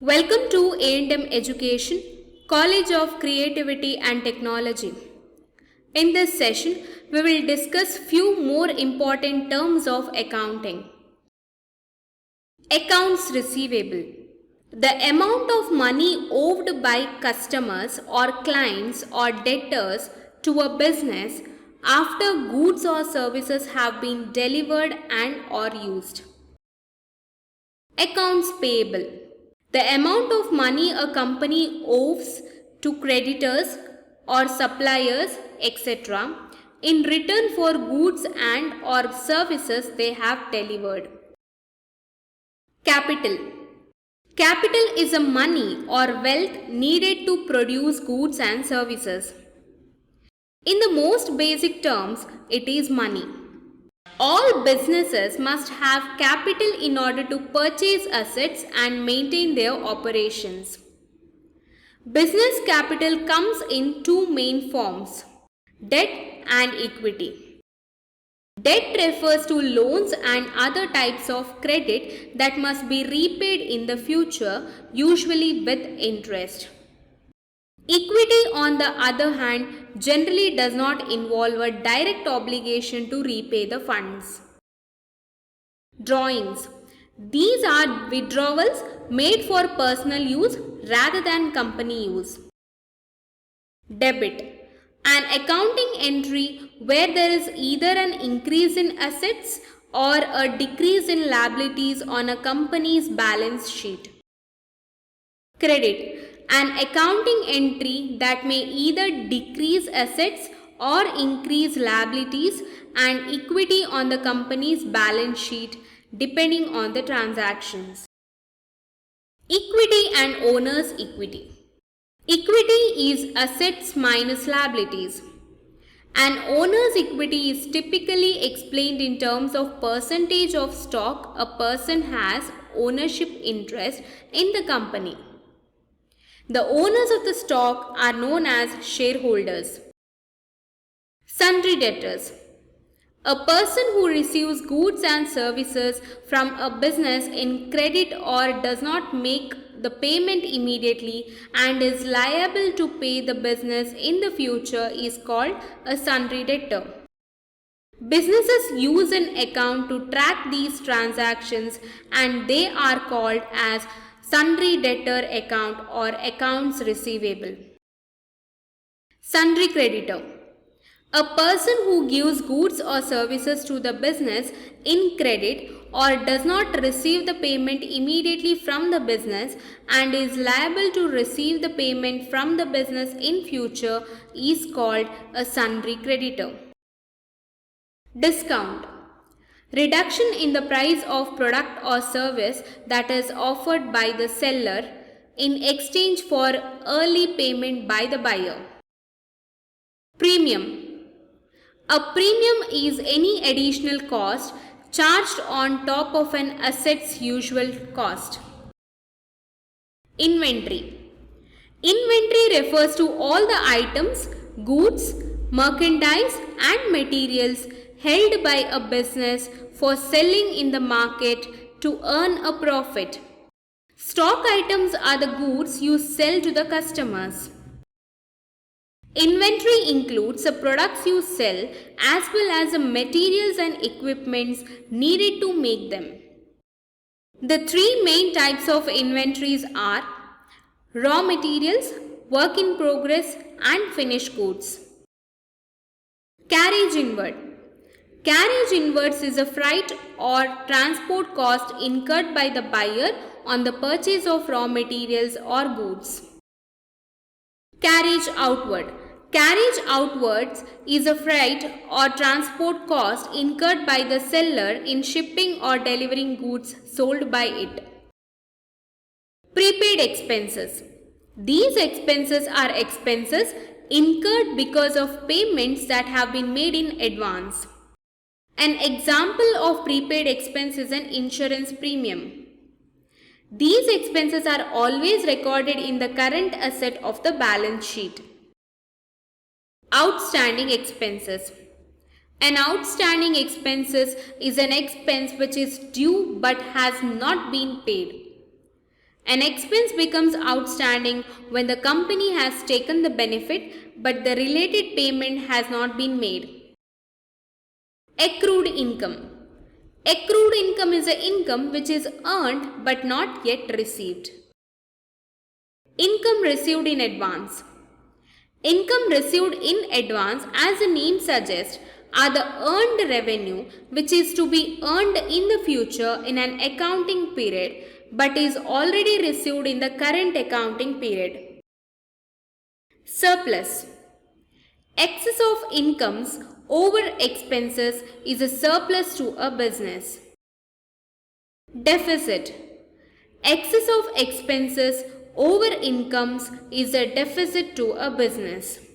Welcome to A&M Education, College of Creativity and Technology. In this session, we will discuss few more important terms of accounting. Accounts receivable. The amount of money owed by customers or clients or debtors to a business after goods or services have been delivered and or used. Accounts payable. The amount of money a company owes to creditors or suppliers, etc., in return for goods and or services they have delivered. Capital. Capital is a money or wealth needed to produce goods and services. In the most basic terms, it is money. All businesses must have capital in order to purchase assets and maintain their operations. Business capital comes in two main forms, debt and equity. Debt refers to loans and other types of credit that must be repaid in the future, usually with interest. Equity, on the other hand, generally does not involve a direct obligation to repay the funds. Drawings. These are withdrawals made for personal use rather than company use. Debit. An accounting entry where there is either an increase in assets or a decrease in liabilities on a company's balance sheet. Credit. An accounting entry that may either decrease assets or increase liabilities and equity on the company's balance sheet depending on the transactions. Equity and owner's equity. Equity is assets minus liabilities. An owner's equity is typically explained in terms of percentage of stock a person has ownership interest in the company. The owners of the stock are known as shareholders. Sundry debtors. A person who receives goods and services from a business in credit or does not make the payment immediately and is liable to pay the business in the future is called a sundry debtor. Businesses use an account to track these transactions and they are called as sundry debtor account or accounts receivable. Sundry creditor. A person who gives goods or services to the business in credit or does not receive the payment immediately from the business and is liable to receive the payment from the business in future is called a sundry creditor. Discount. Reduction in the price of product or service that is offered by the seller in exchange for early payment by the buyer. Premium. A premium is any additional cost charged on top of an asset's usual cost. Inventory. Inventory refers to all the items, goods, merchandise and materials held by a business for selling in the market to earn a profit. Stock items are the goods you sell to the customers. Inventory includes the products you sell as well as the materials and equipments needed to make them. The three main types of inventories are raw materials, work in progress and finished goods. Carriage inward. Carriage inwards is a freight or transport cost incurred by the buyer on the purchase of raw materials or goods. Carriage outward. Carriage outwards is a freight or transport cost incurred by the seller in shipping or delivering goods sold by it. Prepaid expenses. These expenses are expenses incurred because of payments that have been made in advance. An example of prepaid expense is an insurance premium. These expenses are always recorded in the current asset of the balance sheet. Outstanding expenses. An outstanding expense is an expense which is due but has not been paid. An expense becomes outstanding when the company has taken the benefit but the related payment has not been made. Accrued income. Accrued income is a income which is earned but not yet received. Income received in advance. Income received in advance, as the name suggests, are the earned revenue which is to be earned in the future in an accounting period but is already received in the current accounting period. Surplus. Excess of incomes over expenses is a surplus to a business. Deficit. Excess of expenses over incomes is a deficit to a business.